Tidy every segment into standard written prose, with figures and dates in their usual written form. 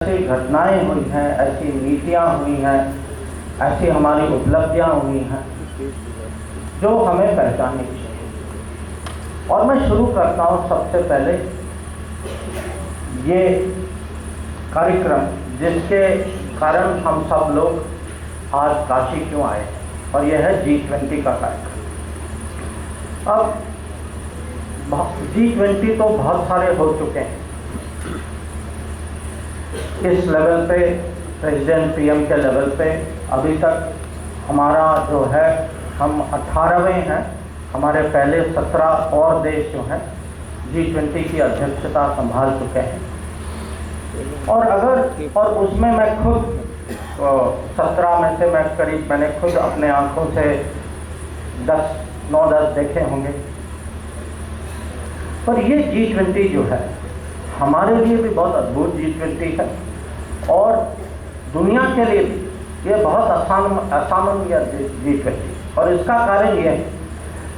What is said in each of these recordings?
ऐसी घटनाएं हुई हैं, ऐसी नीतियां हुई हैं, ऐसी हमारी उपलब्धियां हुई हैं जो हमें पहचाननी चाहिए। और मैं शुरू करता हूं सबसे पहले ये कार्यक्रम जिसके कारण हम सब लोग आज काशी क्यों आए, और यह है G20 का कार्यक्रम। अब G20 तो बहुत सारे हो चुके हैं। इस लेवल पे प्रेसिडेंट पीएम के लेवल पे अभी तक हमारा जो है हम 18वें हैं। हमारे पहले 17 और देश जो हैं G20 की अध्यक्षता संभाल चुके हैं। और उसमें मैं खुद 17 में से मैंने खुद अपने आंखों से 9-10 देखे होंगे। पर ये G20 जो है हमारे लिए भी बहुत अद्भुत G20 है और दुनिया के लिए भी ये बहुत असामान्य G20। और इसका कारण ये है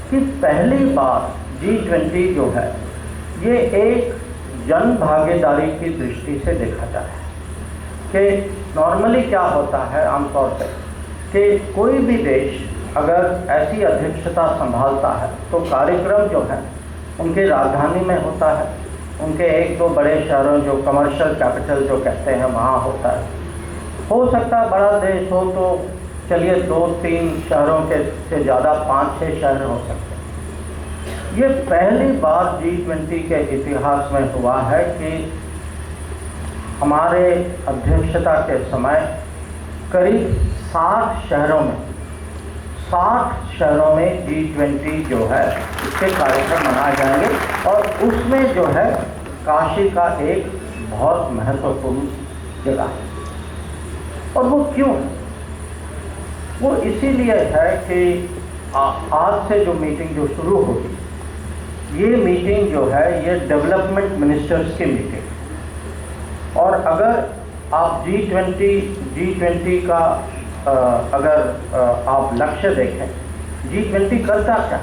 कि पहली बार G20 जो है ये एक जन भागीदारी की दृष्टि से देखा जा रहा है। कि नॉर्मली क्या होता है आमतौर पे कि कोई भी देश अगर ऐसी अध्यक्षता संभालता है तो कार्यक्रम जो है उनकी राजधानी में होता है, उनके 1-2 बड़े शहरों जो कमर्शियल कैपिटल जो कहते हैं वहाँ होता है। हो सकता है बड़ा देश हो तो चलिए 2-3 शहरों के से ज़्यादा 5-6 शहर हो सकते हैं। ये पहली बार G20 के इतिहास में हुआ है कि हमारे अध्यक्षता के समय करीब 60 शहरों में G20 जो है इसके कार्यक्रम मनाए जाएंगे और उसमें जो है काशी का एक बहुत महत्वपूर्ण जगह है। और वो क्यों है? वो इसीलिए है कि आज से जो मीटिंग जो शुरू होगी, ये मीटिंग जो है ये डेवलपमेंट मिनिस्टर्स की मीटिंग है। और अगर आप G20 का अगर आप लक्ष्य देखें, G20 करता क्या?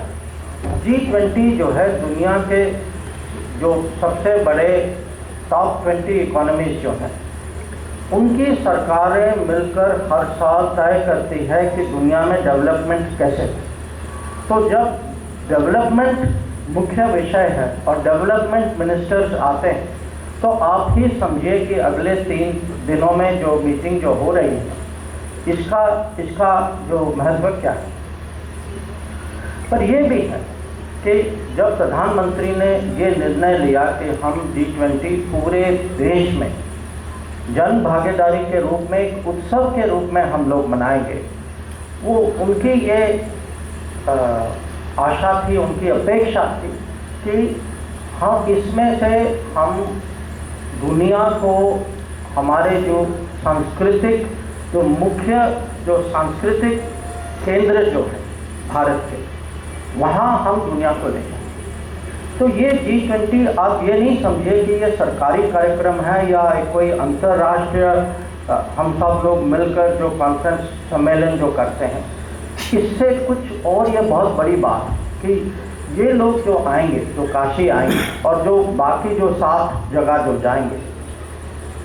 G20 जो है दुनिया के जो सबसे बड़े टॉप 20 इकोनॉमीज जो हैं उनकी सरकारें मिलकर हर साल तय करती है कि दुनिया में डेवलपमेंट कैसे है। तो जब डेवलपमेंट मुख्य विषय है और डेवलपमेंट मिनिस्टर्स आते हैं तो आप ही समझिए कि अगले 3 दिनों में जो मीटिंग जो हो रही है इसका जो महत्व क्या है। पर यह भी है कि जब प्रधानमंत्री ने ये निर्णय लिया कि हम G20 पूरे देश में जन भागीदारी के रूप में एक उत्सव के रूप में हम लोग मनाएंगे, वो उनकी ये आशा थी, उनकी अपेक्षा थी कि हम इसमें से हम दुनिया को हमारे जो सांस्कृतिक केंद्र जो है भारत के, वहाँ हम दुनिया को ले जाएं। तो ये G20 आप ये नहीं समझिए कि ये सरकारी कार्यक्रम है या कोई अंतर्राष्ट्रीय हम सब लोग मिलकर जो कॉन्फ्रेंस सम्मेलन जो करते हैं, इससे कुछ और ये बहुत बड़ी बात कि ये लोग जो आएंगे, जो काशी आएंगे और जो बाकी जो 7 जगह जो जाएंगे,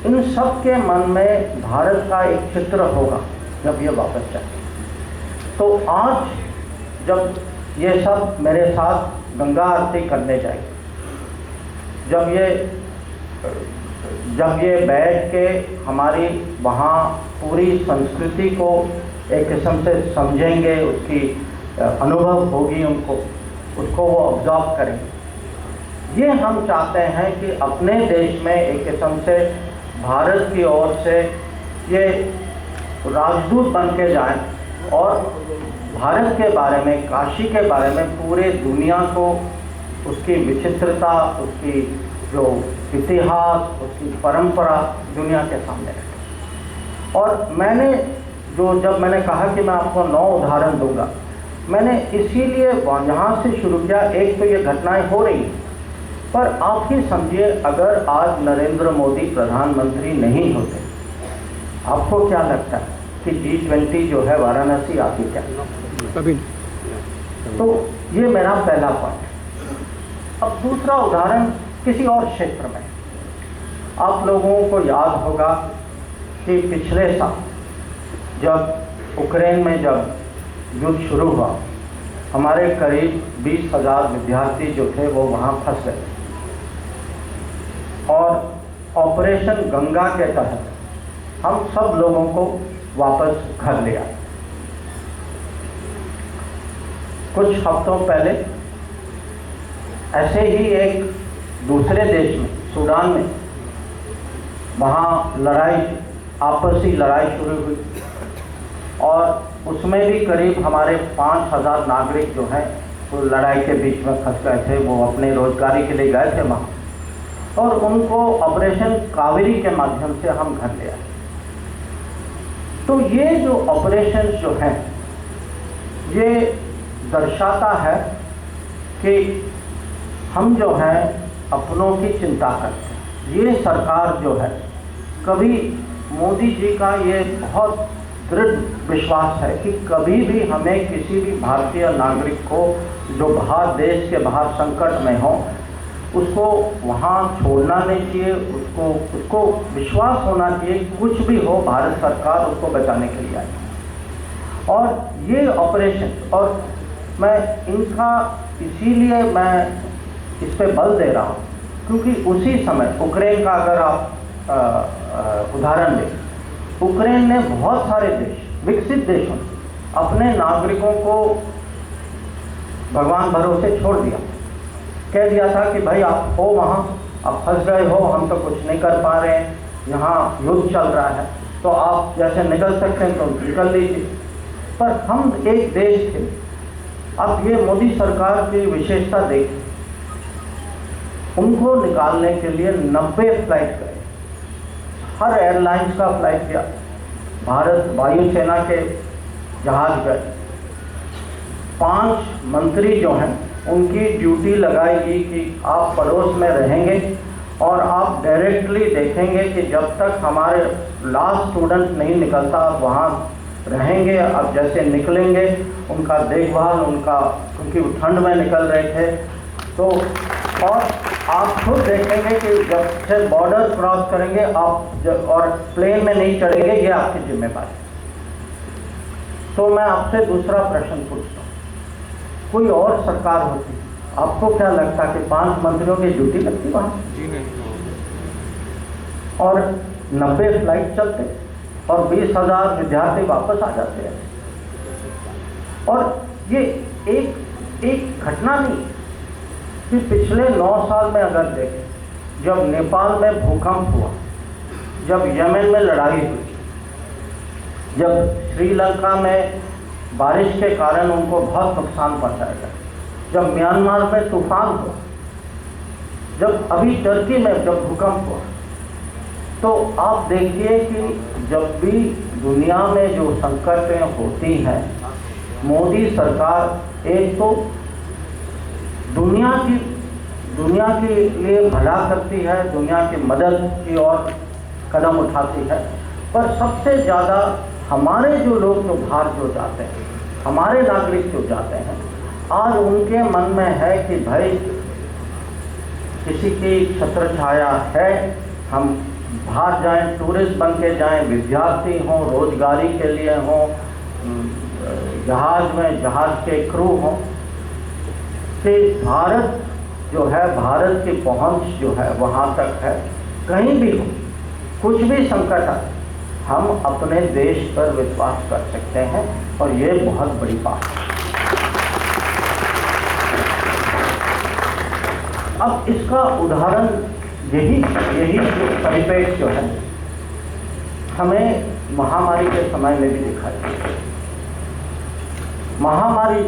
इन सब के मन में भारत का एक चित्र होगा जब ये वापस जाए। तो आज जब ये सब मेरे साथ गंगा आरती करने जाएंगे, जब ये बैठ के हमारी वहाँ पूरी संस्कृति को एक किस्म से समझेंगे, उसकी अनुभव होगी उसको वो ऑब्जर्व करेंगे। ये हम चाहते हैं कि अपने देश में एक किस्म से भारत की ओर से ये राजदूत बन के जाएं और भारत के बारे में, काशी के बारे में पूरे दुनिया को उसकी विचित्रता, उसकी जो इतिहास, उसकी परंपरा दुनिया के सामने रखें। और जब मैंने कहा कि मैं आपको 9 उदाहरण दूंगा, मैंने इसीलिए यहाँ से शुरू किया। एक तो ये घटनाएं हो रही हैं, पर आप ही समझिए अगर आज नरेंद्र मोदी प्रधानमंत्री नहीं होते, आपको क्या लगता है कि G20 जो है वाराणसी आती क्या? कभी। तो ये मेरा पहला पॉइंट है। अब दूसरा उदाहरण किसी और क्षेत्र में, आप लोगों को याद होगा कि पिछले साल जब यूक्रेन में जब युद्ध शुरू हुआ, हमारे करीब 20,000 विद्यार्थी जो थे वो वहाँ फंस गए और ऑपरेशन गंगा के तहत हम सब लोगों को वापस घर ले आए। कुछ हफ्तों पहले ऐसे ही एक दूसरे देश में, सूडान में, वहाँ आपसी लड़ाई शुरू हुई और उसमें भी करीब हमारे 5,000 नागरिक जो हैं वो लड़ाई के बीच में फंस गए थे। वो अपने रोजगारी के लिए गए थे वहाँ और उनको ऑपरेशन कावेरी के माध्यम से हम घर ले आए। तो ये जो ऑपरेशन जो हैं ये दर्शाता है कि हम जो हैं अपनों की चिंता करते हैं। ये सरकार जो है, कभी मोदी जी का ये बहुत दृढ़ विश्वास है कि कभी भी हमें किसी भी भारतीय नागरिक को जो बाहर देश के बाहर संकट में हो उसको वहाँ छोड़ना नहीं चाहिए। उसको विश्वास होना चाहिए कुछ भी हो भारत सरकार उसको बचाने के लिए आई। और ये ऑपरेशन, और मैं इनका इसीलिए मैं इस पे बल दे रहा हूँ क्योंकि उसी समय यूक्रेन का अगर आप उदाहरण दें, यूक्रेन ने बहुत सारे देश, विकसित देशों अपने नागरिकों को भगवान भरोसे छोड़ दिया, कह दिया था कि भाई आप हो वहाँ, आप फंस गए हो, हम तो कुछ नहीं कर पा रहे हैं, यहाँ युद्ध चल रहा है, तो आप जैसे निकल सकते हैं तो निकल लीजिए। पर हम एक देश थे। अब ये मोदी सरकार की विशेषता देखिए, उनको निकालने के लिए 90 फ्लाइट गए, हर एयरलाइंस का फ्लाइट किया, भारत वायुसेना के जहाज गए। 5 मंत्री जो हैं उनकी ड्यूटी लगाएगी कि आप पड़ोस में रहेंगे और आप डायरेक्टली देखेंगे कि जब तक हमारे लास्ट स्टूडेंट नहीं निकलता आप वहाँ रहेंगे। अब जैसे निकलेंगे उनका देखभाल, क्योंकि ठंड में निकल रहे थे, तो और आप खुद देखेंगे कि जब से बॉर्डर क्रॉस करेंगे आप और प्लेन में नहीं चढ़ेंगे, ये आपकी जिम्मेदारी। तो मैं आपसे दूसरा प्रश्न पूछता हूँ, कोई और सरकार होती, आपको क्या लगता कि 5 मंत्रियों की ड्यूटी लगती वहाँ? जी नहीं। और 90 फ्लाइट चलते और 20,000 विद्यार्थी वापस आ जाते हैं। और ये एक घटना नहीं कि पिछले 9 साल में अगर देखें, जब नेपाल में भूकंप हुआ, जब यमन में लड़ाई हुई, जब श्रीलंका में बारिश के कारण उनको बहुत नुकसान पहुंचाया गया, जब म्यांमार में तूफान हुआ, जब अभी टर्की में जब भूकंप हुआ, तो आप देखिए कि जब भी दुनिया में जो संकटें होती हैं, मोदी सरकार एक तो दुनिया के लिए भला करती है, दुनिया की मदद की ओर कदम उठाती है, पर सबसे ज़्यादा हमारे जो लोग जो बाहर जो जाते हैं, हमारे नागरिक जो जाते हैं, आज उनके मन में है कि भाई किसी की छत्र छाया है, हम बाहर जाएं, टूरिस्ट बन के जाएं, विद्यार्थी हों, रोजगारी के लिए हों, जहाज में जहाज के क्रू हों, कि भारत जो है, भारत की पहुंच जो है वहाँ तक है, कहीं भी हो, कुछ भी संकट आए, हम अपने देश पर विश्वास कर सकते हैं और ये बहुत बड़ी बात है। अब इसका उदाहरण यही जो परिपेक्ष जो है हमें महामारी के समय में भी दिखाई देती है।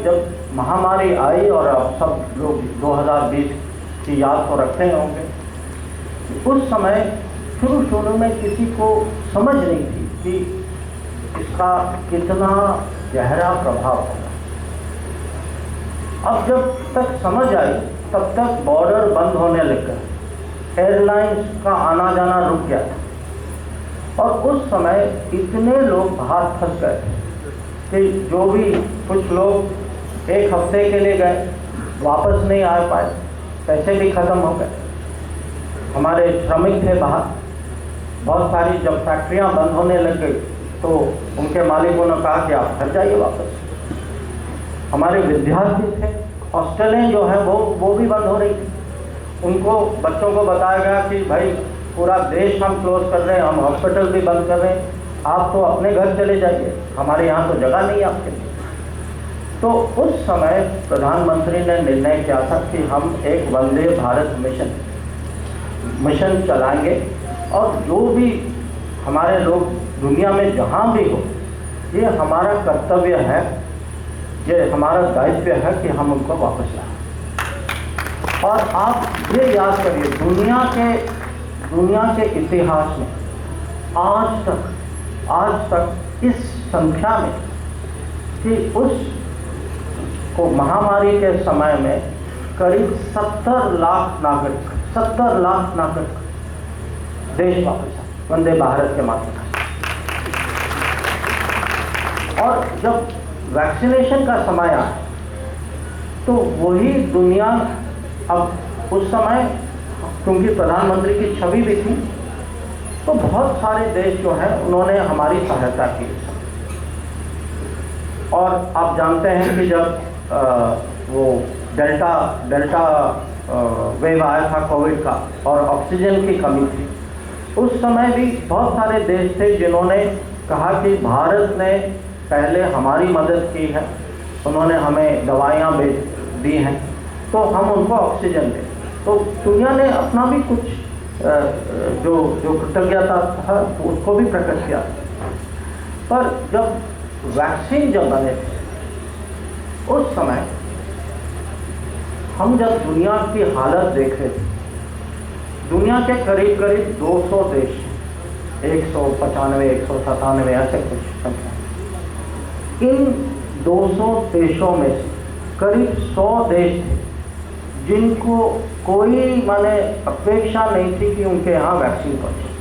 जब महामारी आई, और अब सब लोग 2020 की याद तो रखते होंगे, उस समय शुरू में किसी को समझ नहीं थी कि इसका कितना गहरा प्रभाव होगा। अब जब तक समझ आई तब तक बॉर्डर बंद होने लग गए, एयरलाइंस का आना जाना रुक गया था और उस समय इतने लोग बाहर फंस गए कि जो भी कुछ लोग 1 हफ्ते के लिए गए वापस नहीं आ पाए, पैसे भी खत्म हो गए, हमारे श्रमिक थे बाहर, बहुत सारी जब फैक्ट्रियां बंद होने लग गई तो उनके मालिकों ने कहा कि आप घर जाइए वापस। हमारे विद्यार्थी थे, हॉस्टलें जो है वो भी बंद हो रही थी। उनको बच्चों को बताया गया कि भाई पूरा देश हम क्लोज कर रहे हैं, हम हॉस्पिटल भी बंद कर रहे हैं, आप तो अपने घर चले जाइए, हमारे यहाँ तो जगह नहीं है आपके लिए। तो उस समय प्रधानमंत्री ने निर्णय किया था कि हम एक वंदे भारत मिशन चलाएंगे और जो भी हमारे लोग दुनिया में जहाँ भी हो, ये हमारा कर्तव्य है, ये हमारा दायित्व है कि हम उनको वापस लाएं। और आप ये याद करिए, दुनिया के इतिहास में आज तक इस संख्या में कि उस को महामारी के समय में करीब 70 लाख नागरिक देश वापस आए वंदे भारत के माध्यम से। और जब वैक्सीनेशन का समय आया तो वही दुनिया, अब उस समय क्योंकि प्रधानमंत्री की छवि भी थी तो बहुत सारे देश जो हैं उन्होंने हमारी सहायता की। और आप जानते हैं कि जब वो डेल्टा वेव आया था कोविड का और ऑक्सीजन की कमी थी, उस समय भी बहुत सारे देश थे जिन्होंने कहा कि भारत ने पहले हमारी मदद की है, उन्होंने हमें दवाइयाँ दी हैं तो हम उनको ऑक्सीजन दें। तो दुनिया ने अपना भी कुछ जो कृतज्ञता था उसको भी प्रकट किया। पर जब वैक्सीन बने थे उस समय हम जब दुनिया की हालत देख रहे थे, दुनिया के करीब 200 देश, 195 197 ऐसे कुछ संख्या, इन 200 देशों में से करीब 100 देश थे जिनको कोई माने अपेक्षा नहीं थी कि उनके यहाँ वैक्सीन पहुँचे,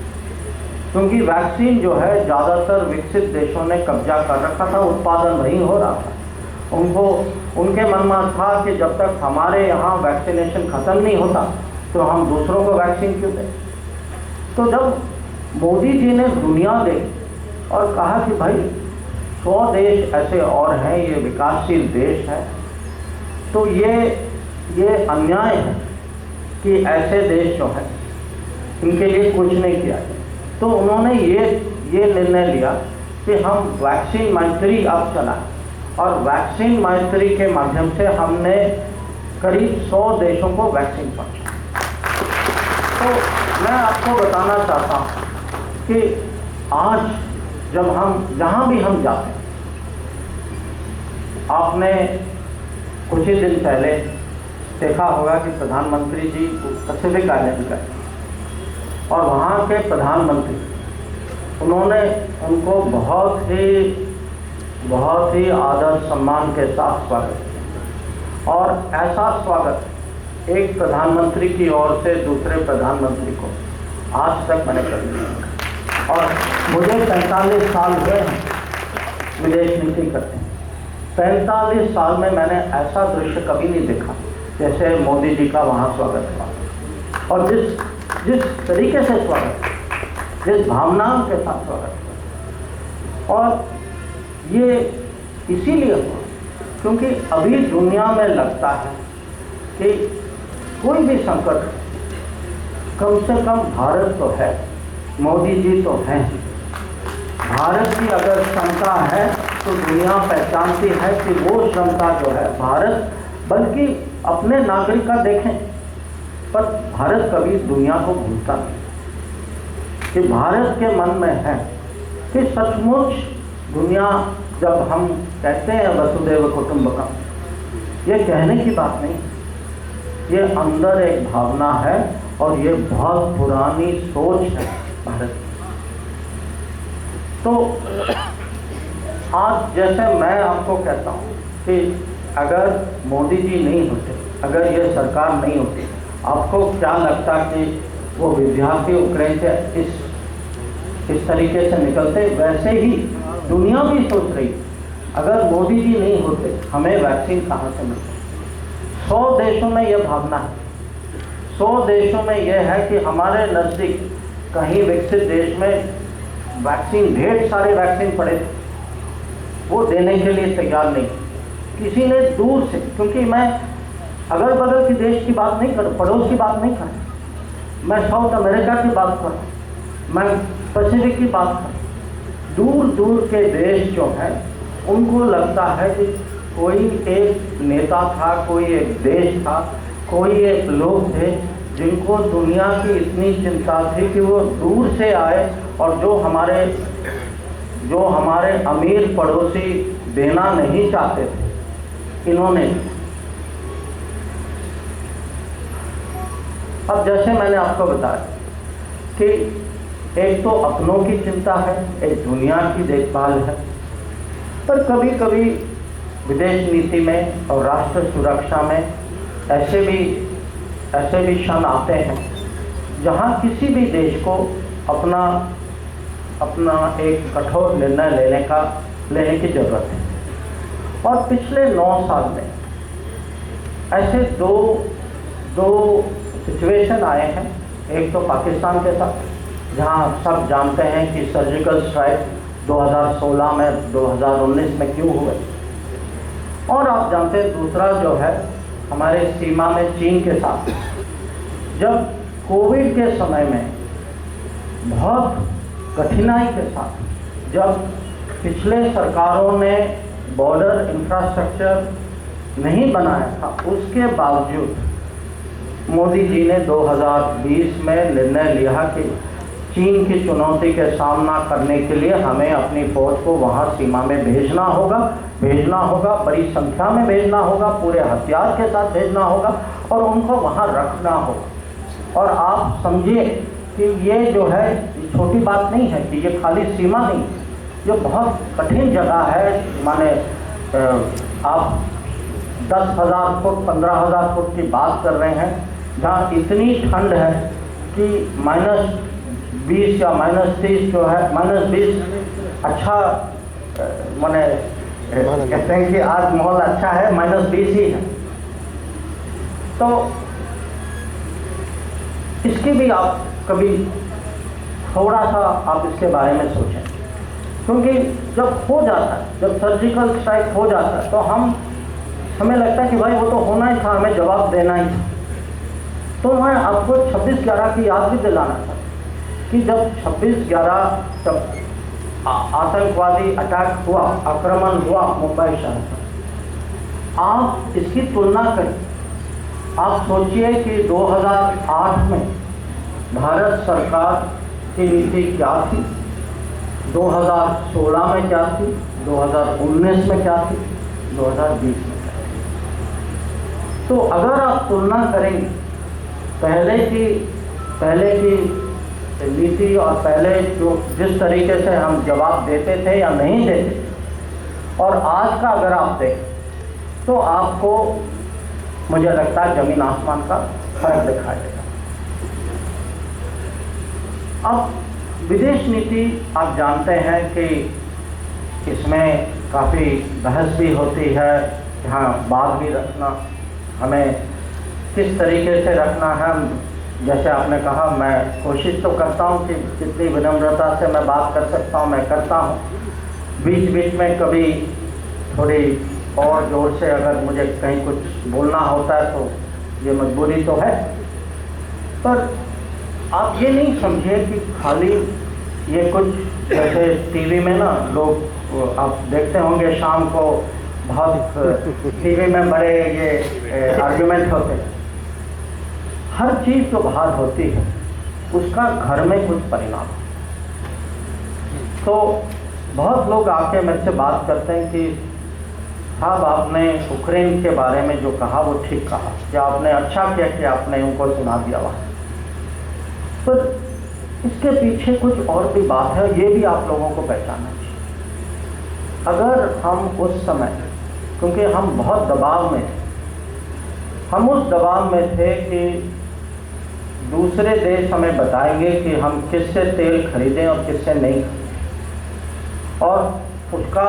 क्योंकि वैक्सीन जो है ज़्यादातर विकसित देशों ने कब्जा कर रखा था, उत्पादन नहीं हो रहा था। उनके मन में था कि जब तक हमारे यहाँ वैक्सीनेशन ख़त्म नहीं होता तो हम दूसरों को वैक्सीन क्यों दें। तो जब मोदी जी ने दुनिया देखी और कहा कि भाई 100 देश ऐसे और हैं, ये विकासशील देश है, तो ये अन्याय है कि ऐसे देश जो हैं इनके लिए कुछ नहीं किया। तो उन्होंने ये निर्णय लिया कि हम वैक्सीन मैत्री अब चलाएं, और वैक्सीन मैत्री के माध्यम से हमने करीब 100 देशों को वैक्सीन पहुंचाई। तो मैं आपको बताना चाहता हूँ कि आज जब हम जहाँ भी हम जाते हैं, आपने कुछ ही दिन पहले देखा होगा कि प्रधानमंत्री जी पैसिफिक आइलैंड गए और वहाँ के प्रधानमंत्री उन्होंने उनको बहुत ही आदर सम्मान के साथ स्वागत किया। और ऐसा स्वागत एक प्रधानमंत्री की ओर से दूसरे प्रधानमंत्री को आज तक मैंने कभी नहीं देखा। और मुझे 45 साल हुए हैं विदेश नीति करते हैं, 45 साल में मैंने ऐसा दृश्य कभी नहीं देखा जैसे मोदी जी का वहाँ स्वागत हुआ। और जिस तरीके से स्वागत, जिस भावनाओं के साथ स्वागत हुआ, और ये इसीलिए हुआ क्योंकि अभी दुनिया में लगता है कि कोई भी संकट, कम से कम भारत तो है, मोदी जी तो हैं। भारत की अगर क्षमता है तो दुनिया पहचानती है कि वो क्षमता जो है भारत, बल्कि अपने नागरिक का देखें, पर भारत कभी दुनिया को भूलता नहीं कि भारत के मन में है कि सचमुच दुनिया, जब हम कहते हैं वसुधैव कुटुंबकम, ये कहने की बात नहीं, ये अंदर एक भावना है और ये बहुत पुरानी सोच है भारत की। तो आज जैसे मैं आपको कहता हूँ कि अगर मोदी जी नहीं होते, अगर ये सरकार नहीं होती, आपको क्या लगता कि वो विद्यार्थी यूक्रेन से इस तरीके से निकलते? वैसे ही दुनिया भी सोच रही, अगर मोदी जी नहीं होते हमें वैक्सीन कहाँ से मिलती? 100 देशों में यह भावना है, 100 देशों में यह है कि हमारे नज़दीक कहीं विकसित देश में वैक्सीन, ढेर सारे वैक्सीन पड़े थे, वो देने के लिए तैयार नहीं। किसी ने दूर से, क्योंकि मैं अगल बगल के देश की बात नहीं कर, पड़ोस की बात नहीं कर, मैं साउथ अमेरिका की बात कर, मैं पैसिफिक की बात कर, दूर दूर के देश जो हैं उनको लगता है कि कोई एक नेता था, कोई एक देश था, कोई एक लोग थे जिनको दुनिया की इतनी चिंता थी कि वो दूर से आए और जो हमारे अमीर पड़ोसी देना नहीं चाहते थे, इन्होंने। अब जैसे मैंने आपको बताया कि एक तो अपनों की चिंता है, एक दुनिया की देखभाल है, पर कभी कभी विदेश नीति में और राष्ट्र सुरक्षा में ऐसे भी क्षण आते हैं जहां किसी भी देश को अपना एक कठोर निर्णय लेने की जरूरत है। और पिछले 9 साल में ऐसे दो सिचुएशन आए हैं। एक तो पाकिस्तान के साथ, जहां सब जानते हैं कि सर्जिकल स्ट्राइक 2016 में 2019 में क्यों हुए, और आप जानते हैं दूसरा जो है हमारे सीमा में चीन के साथ। जब कोविड के समय में बहुत कठिनाई के साथ जब पिछले सरकारों ने बॉर्डर इंफ्रास्ट्रक्चर नहीं बनाया था, उसके बावजूद मोदी जी ने 2020 में निर्णय लिया कि चीन की चुनौती के सामना करने के लिए हमें अपनी फौज को वहां सीमा में भेजना होगा, बड़ी संख्या में भेजना होगा, पूरे हथियार के साथ भेजना होगा और उनको वहां रखना होगा। और आप समझिए कि ये जो है छोटी बात नहीं है कि ये खाली सीमा नहीं, ये बहुत कठिन जगह है। माने आप 10,000 फुट 15,000 फुट की बात कर रहे हैं, जहाँ इतनी ठंड है कि -20 या -30 जो है, -20 अच्छा, माने कहते हैं कि आज माहौल अच्छा है, -20 ही है। तो इसकी भी आप कभी थोड़ा सा आप इसके बारे में सोचें, क्योंकि जब हो जाता है, जब सर्जिकल स्ट्राइक हो जाता है तो हमें लगता है कि भाई वो तो होना ही था, हमें जवाब देना ही था। तो मैं आपको 26/11 की याद भी दिलाना चाहता हूँ कि जब 26/11 जब आतंकवादी अटैक हुआ, आक्रमण हुआ मुंबई शहर पर, आप इसकी तुलना करें। आप सोचिए कि 2008 में भारत सरकार की नीति क्या थी, 2016 में क्या थी, 2019 में क्या थी, 2020 में क्या थी। तो अगर आप तुलना करेंगे पहले की नीति और पहले जो जिस तरीके से हम जवाब देते थे या नहीं देते, और आज का अगर आप देखें तो आपको मुझे लगता है जमीन आसमान का फर्क दिखाई देगा। अब विदेश नीति आप जानते हैं कि इसमें काफ़ी बहस भी होती है, यहाँ बात भी रखना, हमें किस तरीके से रखना है। जैसे आपने कहा, मैं कोशिश तो करता हूँ कि जितनी विनम्रता से मैं बात कर सकता हूँ मैं करता हूँ। बीच बीच में कभी थोड़ी और जोर से अगर मुझे कहीं कुछ बोलना होता है तो ये मजबूरी तो है, पर आप ये नहीं समझिए कि खाली ये कुछ, जैसे टीवी में ना लोग आप देखते होंगे शाम को बहुत टीवी में बड़े ये आर्गुमेंट होते हैं। हर चीज़ जो बाहर होती है उसका घर में कुछ परिणाम। तो बहुत लोग आके मेरे से बात करते हैं कि साहब आपने यूक्रेन के बारे में जो कहा वो ठीक कहा, या आपने अच्छा किया कि आपने उनको सुना दिया वहाँ, पर इसके पीछे कुछ और भी बात है, ये भी आप लोगों को पहचानना चाहिए। अगर हम उस समय, क्योंकि हम बहुत दबाव में थे, हम उस दबाव में थे कि दूसरे देश हमें बताएंगे कि हम किससे तेल खरीदें और किससे नहीं खरीदें, और उसका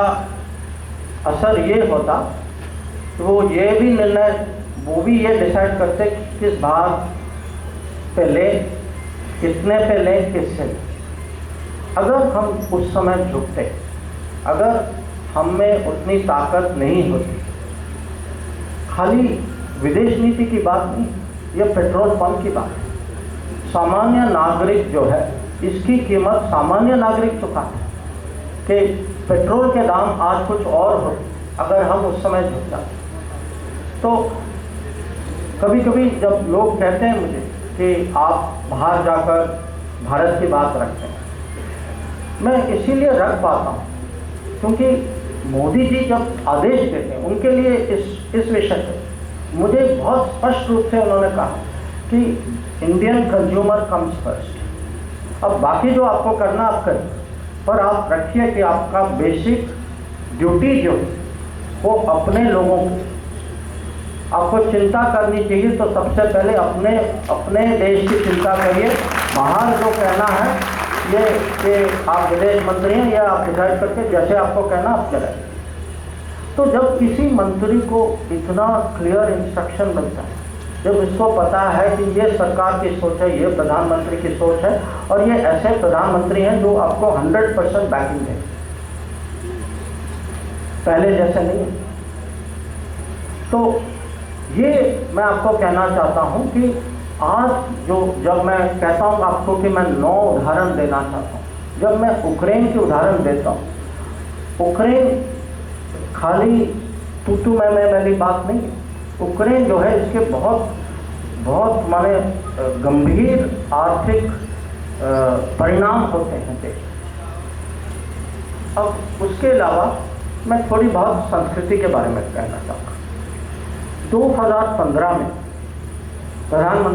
असर ये होता कि वो भी ये डिसाइड करते कि किस भाग पे ले, कितने पे लें, किससे लें। अगर हम उस समय झुकते, अगर हम में उतनी ताकत नहीं होती, खाली विदेश नीति की बात नहीं, यह पेट्रोल पंप की बात है। सामान्य नागरिक जो है, इसकी कीमत सामान्य नागरिक चुकाता है कि पेट्रोल के दाम आज कुछ और हो, अगर हम उस समय झुक जाते। तो कभी कभी जब लोग कहते हैं मुझे कि आप बाहर जाकर भारत की बात रखते हैं, मैं इसीलिए रख पाता हूँ क्योंकि मोदी जी जब आदेश देते हैं, उनके लिए इस विषय पर मुझे बहुत स्पष्ट रूप से उन्होंने कहा कि इंडियन कंज्यूमर कम्स फर्स्ट। अब बाकी जो आपको करना आप करें, पर आप रखिए कि आपका बेसिक ड्यूटी जो वो अपने लोगों को, आपको चिंता करनी चाहिए तो सबसे पहले अपने देश की चिंता करिए। बाहर जो कहना है ये कि आप विदेश मंत्री हैं, या आप डिसाइड करके जैसे आपको कहना आप चलें। तो जब किसी मंत्री को इतना क्लियर इंस्ट्रक्शन मिलता है, जब इसको पता है कि ये सरकार की सोच है, ये प्रधानमंत्री की सोच है, और ये ऐसे प्रधानमंत्री हैं जो आपको 100% बैकिंग दें, पहले जैसे नहीं है। तो ये मैं आपको कहना चाहता हूँ कि आज जब मैं कहता हूँ आपको कि मैं 9 उदाहरण देना चाहता हूँ, जब मैं यूक्रेन की उदाहरण देता हूँ, यूक्रेन खाली तू मैं वाली बात नहीं है। यूक्रेन जो है, इसके बहुत माने गंभीर आर्थिक परिणाम होते हैं देश। अब उसके अलावा मैं थोड़ी बहुत संस्कृति के बारे में कहना चाहूँगा। 2015 में प्रधानमंत्री